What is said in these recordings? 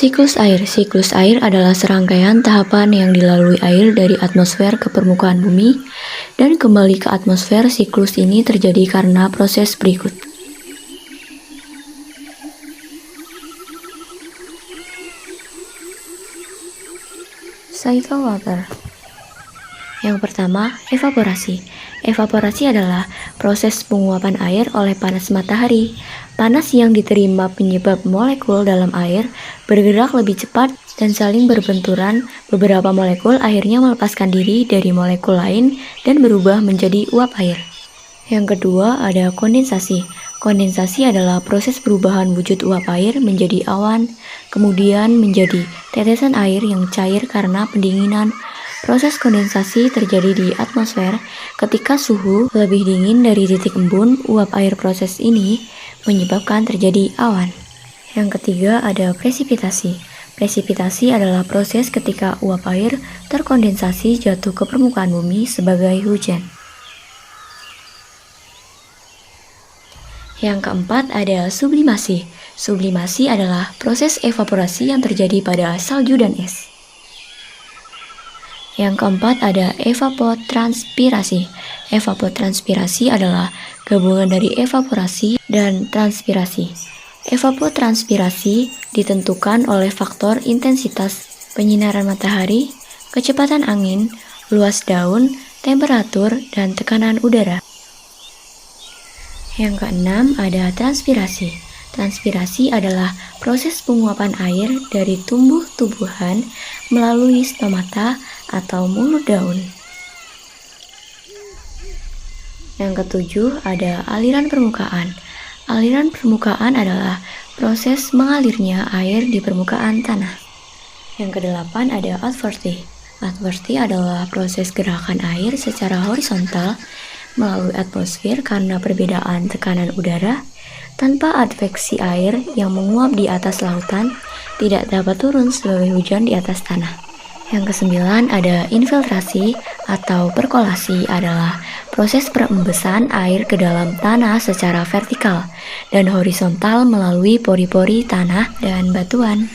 Siklus air adalah serangkaian tahapan yang dilalui air dari atmosfer ke permukaan bumi dan kembali ke atmosfer. Siklus ini terjadi karena proses berikut. Cycle water. Yang pertama, evaporasi. Evaporasi adalah proses penguapan air oleh panas matahari. Panas yang diterima penyebab molekul dalam air bergerak lebih cepat dan saling berbenturan. Beberapa molekul akhirnya melepaskan diri dari molekul lain dan berubah menjadi uap air. Yang kedua, ada kondensasi. Kondensasi adalah proses perubahan wujud uap air menjadi awan, kemudian menjadi tetesan air yang cair karena pendinginan. Proses kondensasi terjadi di atmosfer ketika suhu lebih dingin dari titik embun uap air. Proses ini menyebabkan terjadi awan. Yang ketiga ada presipitasi. Presipitasi adalah proses ketika uap air terkondensasi jatuh ke permukaan bumi sebagai hujan. Yang keempat ada sublimasi. Sublimasi adalah proses evaporasi yang terjadi pada salju dan es. Yang keempat ada evapotranspirasi. Evapotranspirasi adalah gabungan dari evaporasi dan transpirasi. Evapotranspirasi ditentukan oleh faktor intensitas penyinaran matahari, kecepatan angin, luas daun, temperatur, dan tekanan udara. Yang keenam ada transpirasi. Transpirasi adalah proses penguapan air dari tumbuh-tumbuhan melalui stomata atau mulut daun. Yang ketujuh ada aliran permukaan. Aliran permukaan adalah proses mengalirnya air di permukaan tanah. Yang kedelapan ada adversity. Adversity adalah proses gerakan air secara horizontal melalui atmosfer karena perbedaan tekanan udara. Tanpa adveksi air yang menguap di atas lautan tidak dapat turun sebagai hujan di atas tanah. Yang kesembilan ada infiltrasi atau perkolasi adalah proses perembesan air ke dalam tanah secara vertikal dan horizontal melalui pori-pori tanah dan batuan.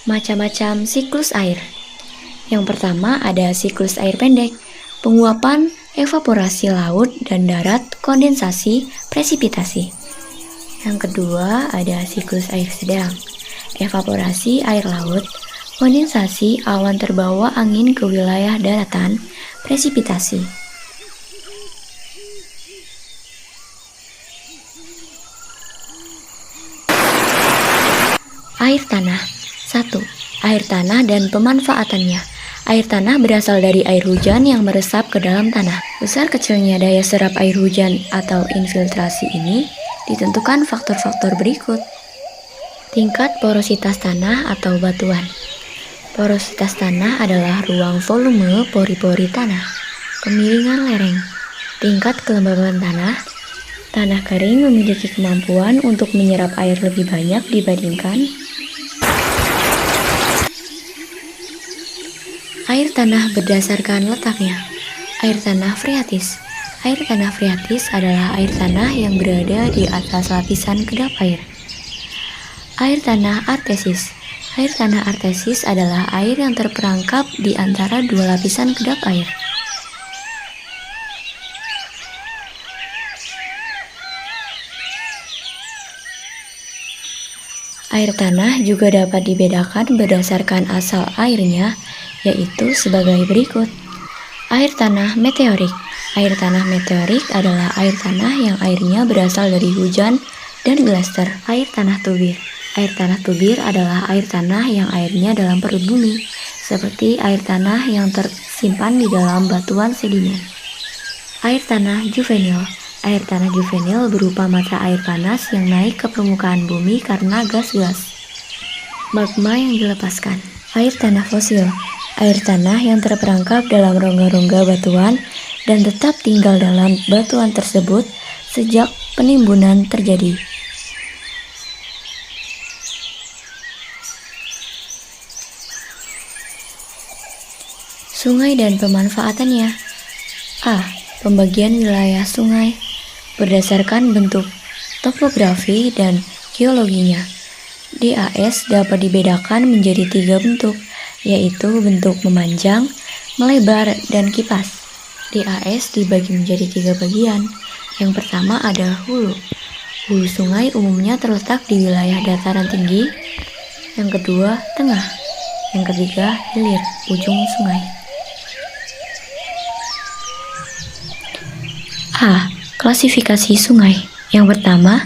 Macam-macam siklus air. Yang pertama ada siklus air pendek, penguapan, evaporasi laut dan darat, kondensasi, presipitasi. Yang kedua ada siklus air sedang, evaporasi air laut, kondensasi awan terbawa angin ke wilayah daratan, presipitasi. Air tanah. 1. Air tanah dan pemanfaatannya. Air tanah berasal dari air hujan yang meresap ke dalam tanah. Besar kecilnya daya serap air hujan atau infiltrasi ini ditentukan faktor-faktor berikut. Tingkat porositas tanah atau batuan. Porositas tanah adalah ruang volume pori-pori tanah. Kemiringan lereng. Tingkat kelembaban tanah. Tanah kering memiliki kemampuan untuk menyerap air lebih banyak dibandingkan air tanah berdasarkan letaknya. Air tanah freatis. Air tanah freatis adalah air tanah yang berada di atas lapisan kedap air. Air tanah artesis. Air tanah artesis adalah air yang terperangkap di antara dua lapisan kedap air. Air tanah juga dapat dibedakan berdasarkan asal airnya, yaitu sebagai berikut. Air tanah meteorik. Air tanah meteorik adalah air tanah yang airnya berasal dari hujan dan glaster. Air tanah tubir. Air tanah tubir adalah air tanah yang airnya dalam perut bumi, seperti air tanah yang tersimpan di dalam batuan sedimen. Air tanah juvenil. Air tanah juvenil berupa mata air panas yang naik ke permukaan bumi karena gas-gas magma yang dilepaskan. Air tanah fosil. Air tanah yang terperangkap dalam rongga-rongga batuan dan tetap tinggal dalam batuan tersebut sejak penimbunan terjadi. Sungai dan pemanfaatannya. A. Pembagian wilayah sungai berdasarkan bentuk Topografi dan geologinya. DAS dapat dibedakan menjadi 3 bentuk, yaitu bentuk memanjang, melebar, dan kipas. DAS dibagi menjadi 3 bagian. Yang pertama ada hulu. Hulu sungai umumnya terletak di wilayah dataran tinggi. Yang kedua, tengah. Yang ketiga, hilir, ujung sungai. A. Klasifikasi sungai. Yang pertama,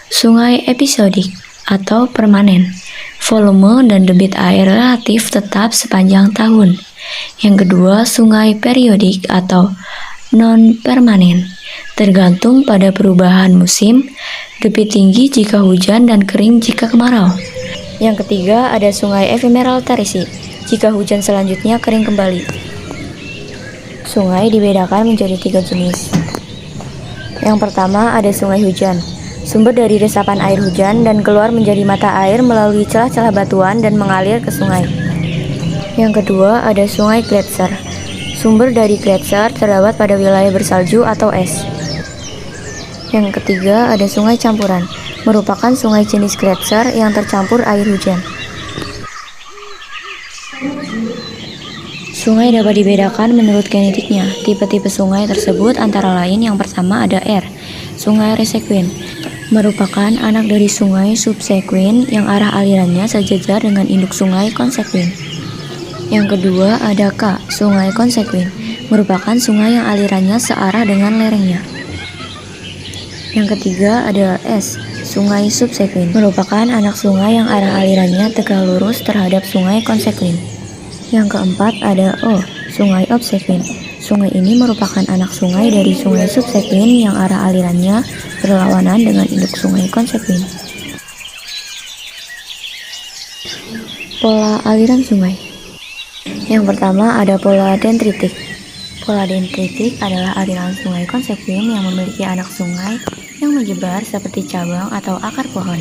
sungai episodik atau permanen. Volume dan debit air relatif tetap sepanjang tahun. Yang kedua, sungai periodik atau non-permanen. Tergantung pada perubahan musim, debit tinggi jika hujan dan kering jika kemarau. Yang ketiga, ada sungai ephemeral terisi. Jika hujan selanjutnya kering kembali. Sungai dibedakan menjadi 3 jenis. Yang pertama, ada sungai hujan. Sumber dari resapan air hujan dan keluar menjadi mata air melalui celah-celah batuan dan mengalir ke sungai. Yang kedua, ada sungai gletser. Sumber dari gletser terdapat pada wilayah bersalju atau es. Yang ketiga, ada sungai campuran, merupakan sungai jenis gletser yang tercampur air hujan. Sungai dapat dibedakan menurut genetiknya. Tipe-tipe sungai tersebut antara lain yang pertama ada R, sungai resequin, merupakan anak dari sungai subsequin yang arah alirannya sejajar dengan induk sungai consequin. Yang kedua ada K, sungai consequin, merupakan sungai yang alirannya searah dengan lerengnya. Yang ketiga ada S, sungai subsequin, merupakan anak sungai yang arah alirannya tegak lurus terhadap sungai consequin. Yang keempat ada O, sungai obsequin. Sungai ini merupakan anak sungai dari sungai subsequin yang arah alirannya berlawanan dengan induk sungai consequin. Pola aliran sungai. Yang pertama ada pola dendritik. Pola dendritik adalah aliran sungai consequin yang memiliki anak sungai yang menyebar seperti cabang atau akar pohon.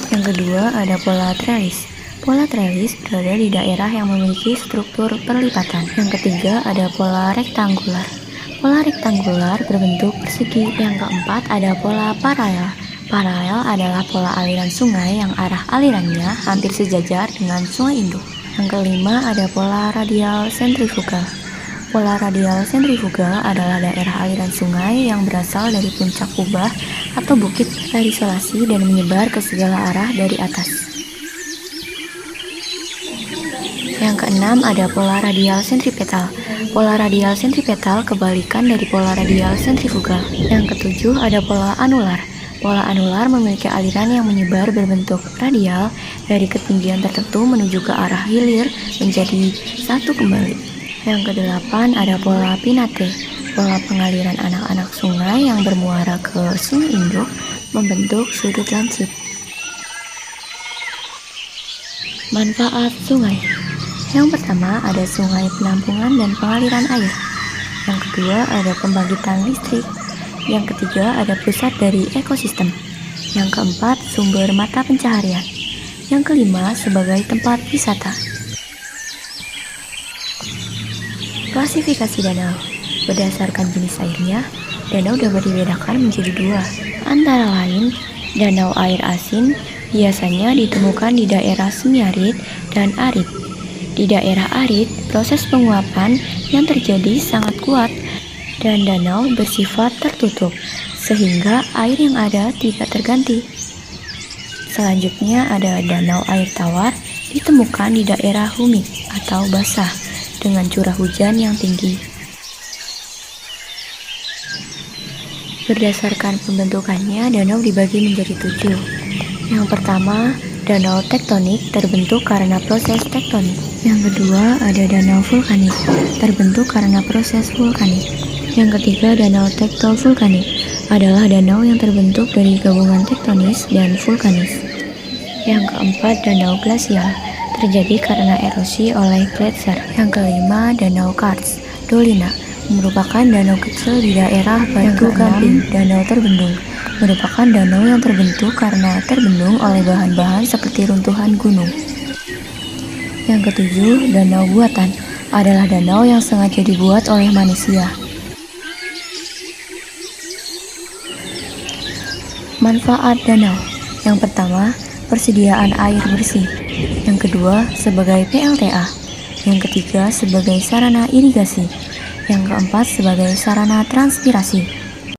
Yang kedua ada pola trellis. Pola trellis berada di daerah yang memiliki struktur perlipatan. Yang ketiga ada pola rektangular. Pola rektangular berbentuk persegi. Yang keempat ada pola paralel. Paralel adalah pola aliran sungai yang arah alirannya hampir sejajar dengan sungai induk. Yang kelima ada pola radial sentrifugal. Pola radial sentrifugal adalah daerah aliran sungai yang berasal dari puncak kubah atau bukit terisolasi dan menyebar ke segala arah dari atas. Yang keenam ada pola radial sentripetal. Pola radial sentripetal kebalikan dari pola radial sentrifugal. Yang ketujuh ada pola anular. Pola anular memiliki aliran yang menyebar berbentuk radial dari ketinggian tertentu menuju ke arah hilir menjadi satu kembali. Yang kedelapan ada pola pinate. Pola pengaliran anak-anak sungai yang bermuara ke sungai induk membentuk sudut lancip. Manfaat sungai. Yang pertama ada sungai penampungan dan pengaliran air. Yang kedua ada pembangkitan listrik. Yang ketiga ada pusat dari ekosistem. Yang keempat sumber mata pencaharian. Yang kelima sebagai tempat wisata. Klasifikasi danau. Berdasarkan jenis airnya, danau dapat dibedakan menjadi 2, antara lain danau air asin biasanya ditemukan di daerah semiarid dan arid. Di daerah arid, proses penguapan yang terjadi sangat kuat dan danau bersifat tertutup, sehingga air yang ada tidak terganti. Selanjutnya ada danau air tawar, ditemukan di daerah humid atau basah dengan curah hujan yang tinggi. Berdasarkan pembentukannya, danau dibagi menjadi 7. Yang pertama, danau tektonik terbentuk karena proses tektonik. Yang kedua, ada danau vulkanik terbentuk karena proses vulkanik. Yang ketiga, danau tektovulkanik adalah danau yang terbentuk dari gabungan tektonis dan vulkanis. Yang keempat, danau glasial terjadi karena erosi oleh gletser. Yang kelima, danau karst dolina merupakan danau kecil di daerah batu gamping. Danau terbendung merupakan danau yang terbentuk karena terbendung oleh bahan-bahan seperti runtuhan gunung. Yang ketujuh, danau buatan adalah danau yang sengaja dibuat oleh manusia. Manfaat danau. Yang pertama, persediaan air bersih. Yang kedua, sebagai PLTA. Yang ketiga, sebagai sarana irigasi. Yang keempat, sebagai sarana transpirasi.